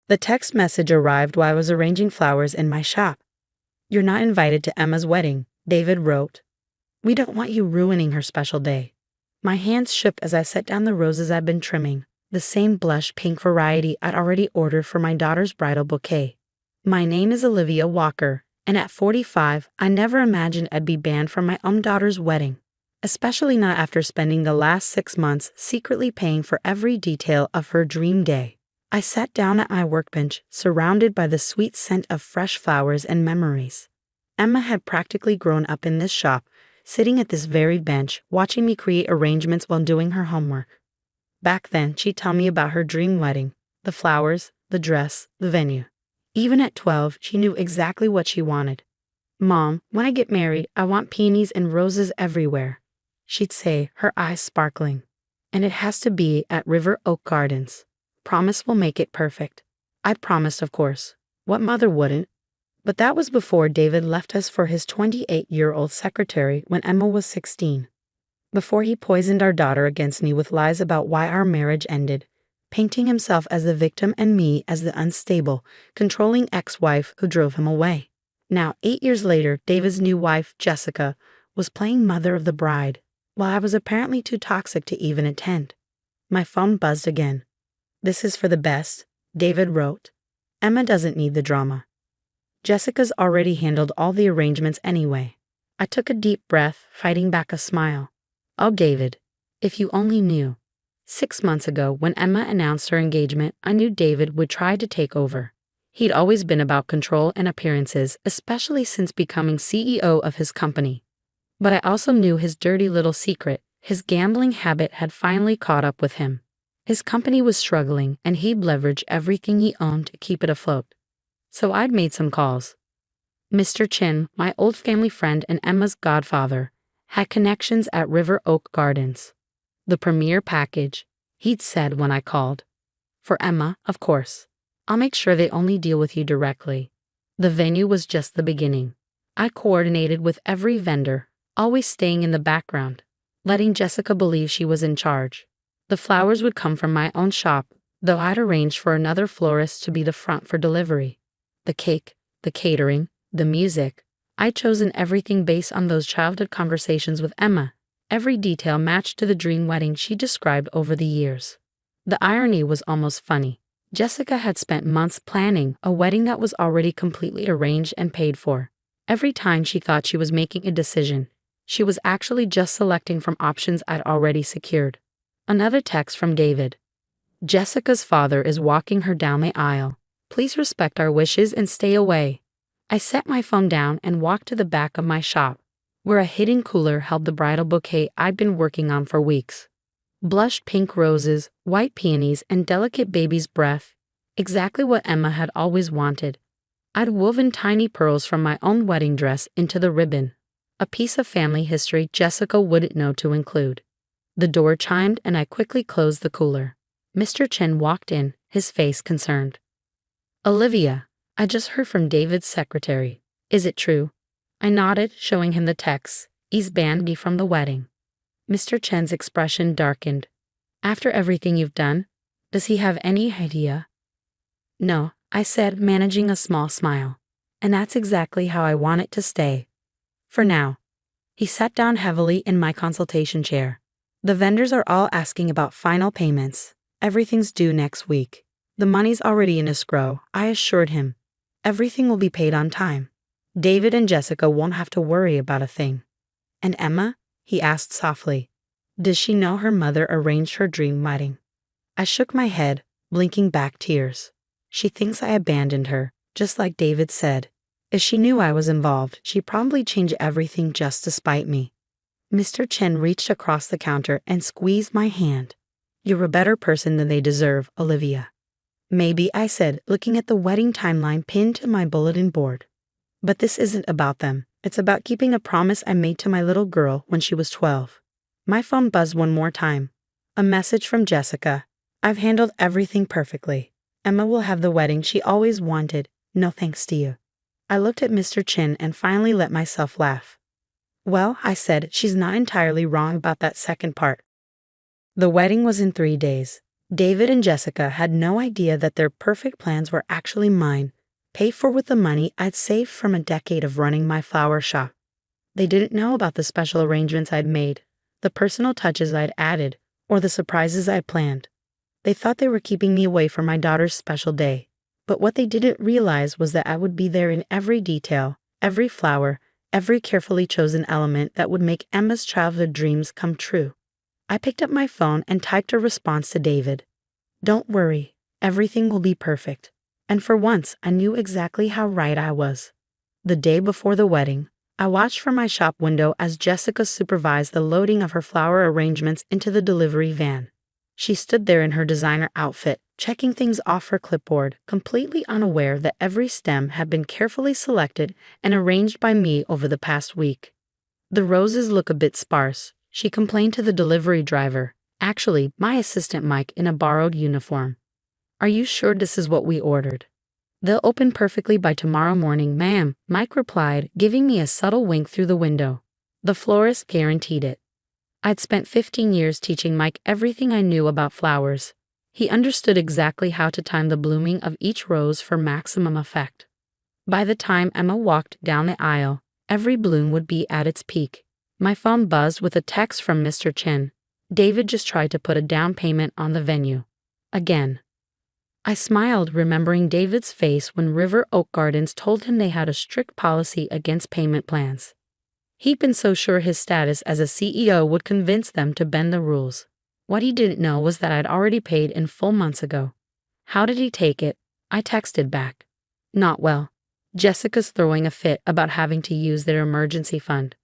The text message arrived while I was arranging flowers in my shop. "You're not invited to Emma's wedding," David wrote. "We don't want you ruining her special day." My hands shook as I set down the roses I'd been trimming, the same blush pink variety I'd already ordered for my daughter's bridal bouquet. My name is Olivia Walker, and at 45, I never imagined I'd be banned from my own daughter's wedding, especially not after spending the last 6 months secretly paying for every detail of her dream day. I sat down at my workbench, surrounded by the sweet scent of fresh flowers and memories. Emma had practically grown up in this shop, sitting at this very bench, watching me create arrangements while doing her homework. Back then, she'd tell me about her dream wedding, the flowers, the dress, the venue. Even at 12, she knew exactly what she wanted. "Mom, when I get married, I want peonies and roses everywhere," she'd say, her eyes sparkling. "And it has to be at River Oak Gardens. Promise we'll make it perfect." I'd promised, of course. What mother wouldn't? But that was before David left us for his 28-year-old secretary when Emma was 16. Before he poisoned our daughter against me with lies about why our marriage ended, painting himself as the victim and me as the unstable, controlling ex-wife who drove him away. Now, 8 years later, David's new wife, Jessica, was playing mother of the bride, while I was apparently too toxic to even attend. My phone buzzed again. "This is for the best," David wrote. "Emma doesn't need the drama. Jessica's already handled all the arrangements anyway." I took a deep breath, fighting back a smile. "Oh, David, if you only knew." 6 months ago, when Emma announced her engagement, I knew David would try to take over. He'd always been about control and appearances, especially since becoming CEO of his company. But I also knew his dirty little secret. His gambling habit had finally caught up with him. His company was struggling, and he'd leverage everything he owned to keep it afloat. So I'd made some calls. Mr. Chin, my old family friend and Emma's godfather, had connections at River Oak Gardens. "The premier package," he'd said when I called. "For Emma, of course. I'll make sure they only deal with you directly." The venue was just the beginning. I coordinated with every vendor, always staying in the background, letting Jessica believe she was in charge. The flowers would come from my own shop, though I'd arranged for another florist to be the front for delivery. The cake, the catering, the music. I'd chosen everything based on those childhood conversations with Emma. Every detail matched to the dream wedding she described over the years. The irony was almost funny. Jessica had spent months planning a wedding that was already completely arranged and paid for. Every time she thought she was making a decision, she was actually just selecting from options I'd already secured. Another text from David. "Jessica's father is walking her down the aisle. Please respect our wishes and stay away." I set my phone down and walked to the back of my shop, where a hidden cooler held the bridal bouquet I'd been working on for weeks. Blushed pink roses, white peonies, and delicate baby's breath. Exactly what Emma had always wanted. I'd woven tiny pearls from my own wedding dress into the ribbon. A piece of family history Jessica wouldn't know to include. The door chimed and I quickly closed the cooler. Mr. Chen walked in, his face concerned. "Olivia, I just heard from David's secretary. Is it true?" I nodded, showing him the text. "He's banned me from the wedding." Mr. Chen's expression darkened. "After everything you've done, does he have any idea?" "No," I said, managing a small smile. "And that's exactly how I want it to stay. For now." He sat down heavily in my consultation chair. "The vendors are all asking about final payments. Everything's due next week. The money's already in escrow," I assured him. "Everything will be paid on time. David and Jessica won't have to worry about a thing." "And Emma?" he asked softly. "Does she know her mother arranged her dream wedding?" I shook my head, blinking back tears. "She thinks I abandoned her, just like David said. If she knew I was involved, she'd probably change everything just to spite me." Mr. Chen reached across the counter and squeezed my hand. "You're a better person than they deserve, Olivia." "Maybe," I said, looking at the wedding timeline pinned to my bulletin board. "But this isn't about them. It's about keeping a promise I made to my little girl when she was 12. My phone buzzed one more time. A message from Jessica. "I've handled everything perfectly. Emma will have the wedding she always wanted. No thanks to you." I looked at Mr. Chin and finally let myself laugh. "Well," I said, "she's not entirely wrong about that second part." The wedding was in 3 days. David and Jessica had no idea that their perfect plans were actually mine, paid for with the money I'd saved from a decade of running my flower shop. They didn't know about the special arrangements I'd made, the personal touches I'd added, or the surprises I'd planned. They thought they were keeping me away from my daughter's special day, but what they didn't realize was that I would be there in every detail, every flower, every carefully chosen element that would make Emma's childhood dreams come true. I picked up my phone and typed a response to David. "Don't worry, everything will be perfect." And for once, I knew exactly how right I was. The day before the wedding, I watched from my shop window as Jessica supervised the loading of her flower arrangements into the delivery van. She stood there in her designer outfit, checking things off her clipboard, completely unaware that every stem had been carefully selected and arranged by me over the past week. "The roses look a bit sparse," she complained to the delivery driver, actually my assistant Mike in a borrowed uniform. "Are you sure this is what we ordered?" "They'll open perfectly by tomorrow morning, ma'am," Mike replied, giving me a subtle wink through the window. The florist guaranteed it. I'd spent 15 years teaching Mike everything I knew about flowers. He understood exactly how to time the blooming of each rose for maximum effect. By the time Emma walked down the aisle, every bloom would be at its peak. My phone buzzed with a text from Mr. Chen. David just tried to put a down payment on the venue. Again. I smiled, remembering David's face when River Oak Gardens told him they had a strict policy against payment plans. He'd been so sure his status as a CEO would convince them to bend the rules. What he didn't know was that I'd already paid in full months ago. "How did he take it?" I texted back. "Not well. Jessica's throwing a fit about having to use their emergency fund."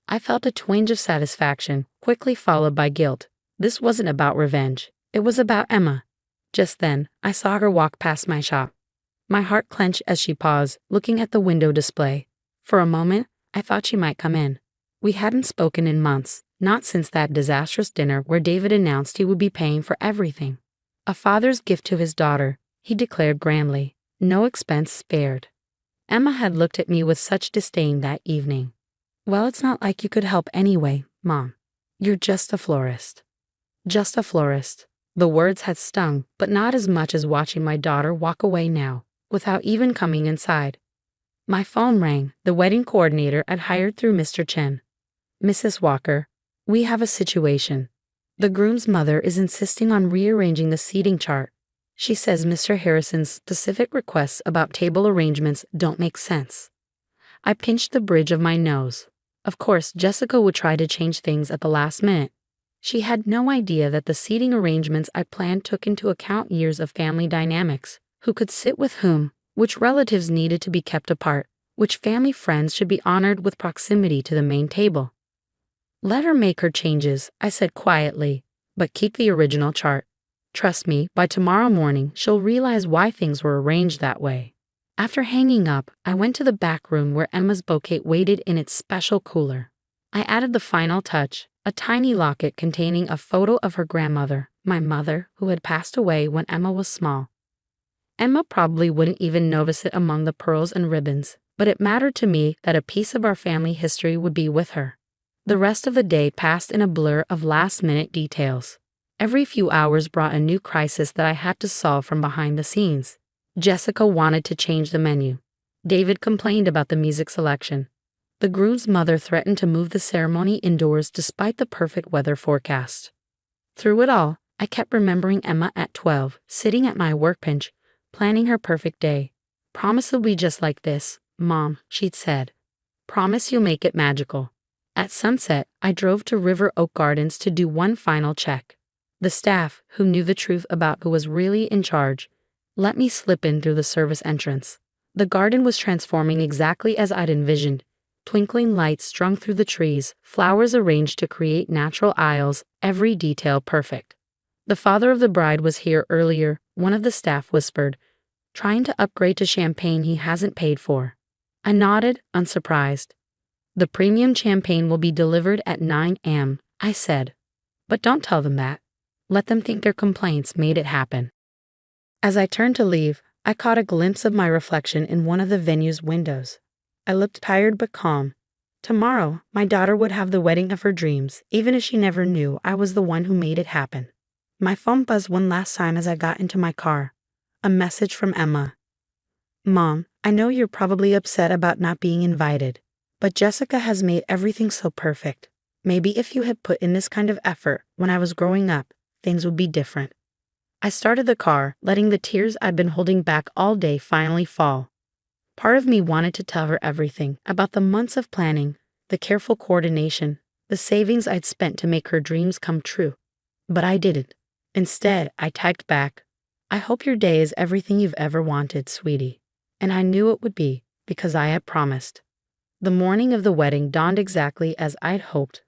I felt a twinge of satisfaction, quickly followed by guilt. This wasn't about revenge. It was about Emma. Just then, I saw her walk past my shop. My heart clenched as she paused, looking at the window display. For a moment, I thought she might come in. We hadn't spoken in months, not since that disastrous dinner where David announced he would be paying for everything. A father's gift to his daughter, he declared grandly, no expense spared. Emma had looked at me with such disdain that evening. "Well, it's not like you could help anyway, Mom. You're just a florist." Just a florist. The words had stung, but not as much as watching my daughter walk away now, without even coming inside. My phone rang, the wedding coordinator I'd hired through Mr. Chen. "Mrs. Walker, we have a situation. The groom's mother is insisting on rearranging the seating chart. She says Mr. Harrison's specific requests about table arrangements don't make sense." I pinched the bridge of my nose. Of course, Jessica would try to change things at the last minute. She had no idea that the seating arrangements I planned took into account years of family dynamics, who could sit with whom, which relatives needed to be kept apart, which family friends should be honored with proximity to the main table. "Let her make her changes," I said quietly, "but keep the original chart. Trust me, by tomorrow morning she'll realize why things were arranged that way." After hanging up, I went to the back room where Emma's bouquet waited in its special cooler. I added the final touch, a tiny locket containing a photo of her grandmother, my mother, who had passed away when Emma was small. Emma probably wouldn't even notice it among the pearls and ribbons, but it mattered to me that a piece of our family history would be with her. The rest of the day passed in a blur of last-minute details. Every few hours brought a new crisis that I had to solve from behind the scenes. Jessica wanted to change the menu. David complained about the music selection. The groom's mother threatened to move the ceremony indoors despite the perfect weather forecast. Through it all, I kept remembering Emma at 12, sitting at my workbench, planning her perfect day. "Promise it'll be just like this, Mom," she'd said. "Promise you'll make it magical." At sunset, I drove to River Oak Gardens to do one final check. The staff, who knew the truth about who was really in charge, let me slip in through the service entrance. The garden was transforming exactly as I'd envisioned. Twinkling lights strung through the trees, flowers arranged to create natural aisles, every detail perfect. "The father of the bride was here earlier," one of the staff whispered, "trying to upgrade to champagne he hasn't paid for." I nodded, unsurprised. "The premium champagne will be delivered at 9 a.m., I said. "But don't tell them that. Let them think their complaints made it happen." As I turned to leave, I caught a glimpse of my reflection in one of the venue's windows. I looked tired but calm. Tomorrow, my daughter would have the wedding of her dreams, even if she never knew I was the one who made it happen. My phone buzzed one last time as I got into my car. A message from Emma. Mom, I know you're probably upset about not being invited, but Jessica has made everything so perfect. Maybe if you had put in this kind of effort when I was growing up, things would be different. I started the car, letting the tears I'd been holding back all day finally fall. Part of me wanted to tell her everything about the months of planning, the careful coordination, the savings I'd spent to make her dreams come true. But I didn't. Instead, I typed back, I hope your day is everything you've ever wanted, sweetie. And I knew it would be, because I had promised. The morning of the wedding dawned exactly as I'd hoped.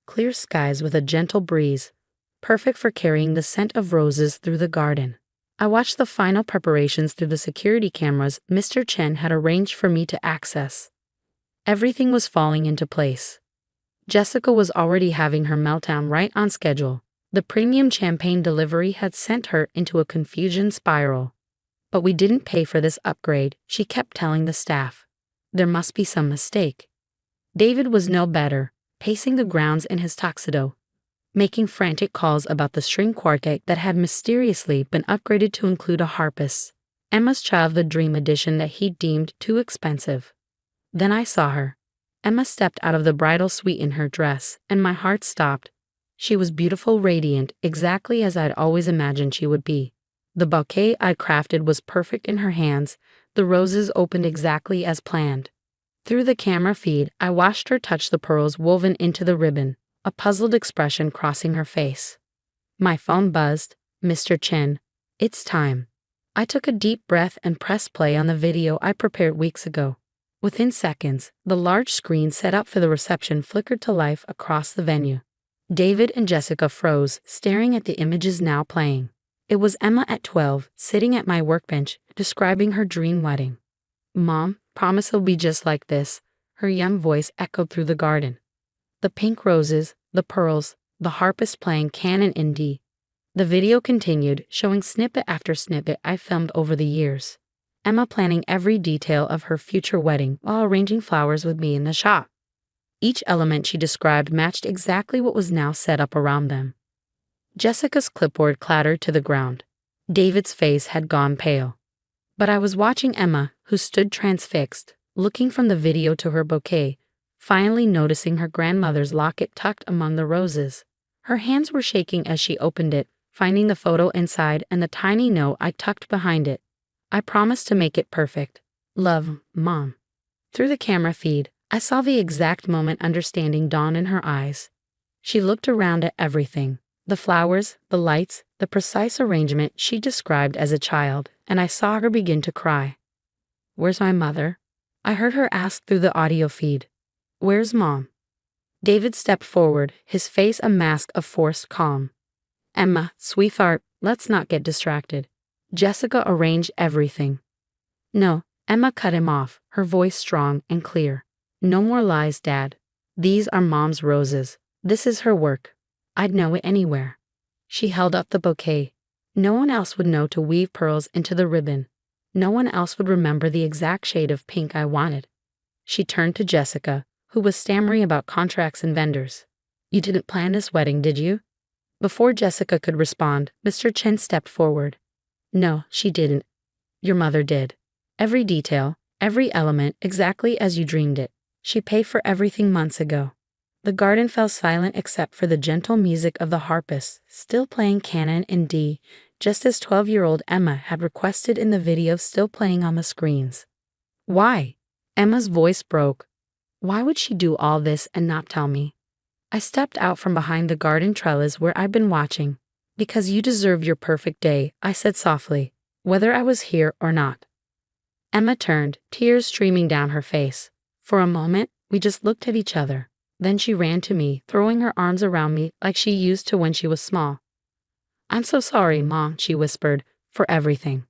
Clear skies with a gentle breeze, perfect for carrying the scent of roses through the garden. I watched the final preparations through the security cameras Mr. Chen had arranged for me to access. Everything was falling into place. Jessica was already having her meltdown right on schedule. The premium champagne delivery had sent her into a confusion spiral. But we didn't pay for this upgrade, she kept telling the staff. There must be some mistake. David was no better, pacing the grounds in his tuxedo, making frantic calls about the string quartet that had mysteriously been upgraded to include a harpist, Emma's Child the Dream edition that he deemed too expensive. Then I saw her. Emma stepped out of the bridal suite in her dress, and my heart stopped. She was beautiful, radiant, exactly as I'd always imagined she would be. The bouquet I'd crafted was perfect in her hands, the roses opened exactly as planned. Through the camera feed, I watched her touch the pearls woven into the ribbon, a puzzled expression crossing her face. My phone buzzed. Mr. Chen, it's time. I took a deep breath and pressed play on the video I prepared weeks ago. Within seconds, the large screen set up for the reception flickered to life across the venue. David and Jessica froze, staring at the images now playing. It was Emma at 12, sitting at my workbench, describing her dream wedding. Mom, promise it'll be just like this, her young voice echoed through the garden. The pink roses, the pearls, the harpist playing canon in D. The video continued, showing snippet after snippet I filmed over the years. Emma planning every detail of her future wedding while arranging flowers with me in the shop. Each element she described matched exactly what was now set up around them. Jessica's clipboard clattered to the ground. David's face had gone pale. But I was watching Emma, who stood transfixed, looking from the video to her bouquet, finally noticing her grandmother's locket tucked among the roses. Her hands were shaking as she opened it, finding the photo inside and the tiny note I tucked behind it. I promised to make it perfect. Love, Mom. Through the camera feed, I saw the exact moment understanding dawn in her eyes. She looked around at everything. The flowers, the lights, the precise arrangement she described as a child, and I saw her begin to cry. Where's my mother? I heard her ask through the audio feed. Where's Mom? David stepped forward, his face a mask of forced calm. Emma, sweetheart, let's not get distracted. Jessica arranged everything. No, Emma cut him off, her voice strong and clear. No more lies, Dad. These are Mom's roses. This is her work. I'd know it anywhere. She held up the bouquet. No one else would know to weave pearls into the ribbon. No one else would remember the exact shade of pink I wanted. She turned to Jessica, who was stammering about contracts and vendors. You didn't plan this wedding, did you? Before Jessica could respond, Mr. Chen stepped forward. No, she didn't. Your mother did. Every detail, every element, exactly as you dreamed it. She paid for everything months ago. The garden fell silent except for the gentle music of the harpist, still playing canon in D, just as 12-year-old Emma had requested in the video still playing on the screens. Why? Emma's voice broke. Why would she do all this and not tell me? I stepped out from behind the garden trellis where I'd been watching. Because you deserve your perfect day, I said softly, whether I was here or not. Emma turned, tears streaming down her face. For a moment, we just looked at each other. Then she ran to me, throwing her arms around me like she used to when she was small. I'm so sorry, Mom, she whispered, for everything.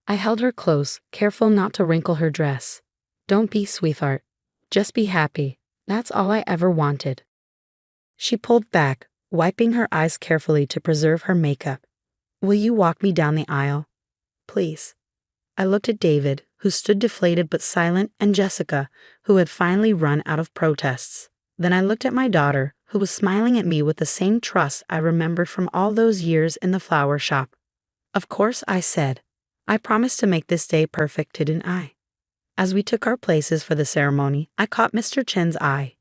I held her close, careful not to wrinkle her dress. Don't be, sweetheart. Just be happy. That's all I ever wanted. She pulled back, wiping her eyes carefully to preserve her makeup. Will you walk me down the aisle? Please. I looked at David, who stood deflated but silent, and Jessica, who had finally run out of protests. Then I looked at my daughter, who was smiling at me with the same trust I remembered from all those years in the flower shop. "Of course," I said. "I promised to make this day perfect, didn't I?" As we took our places for the ceremony, I caught Mr. Chen's eye.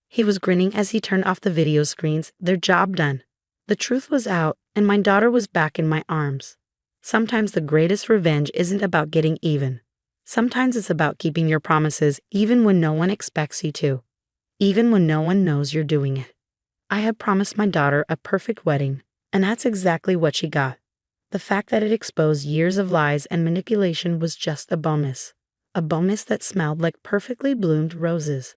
He was grinning as he turned off the video screens, their job done. The truth was out, and my daughter was back in my arms. Sometimes the greatest revenge isn't about getting even. Sometimes it's about keeping your promises even when no one expects you to. Even when no one knows you're doing it. I had promised my daughter a perfect wedding, and that's exactly what she got. The fact that it exposed years of lies and manipulation was just a bonus. A bonus that smelled like perfectly bloomed roses.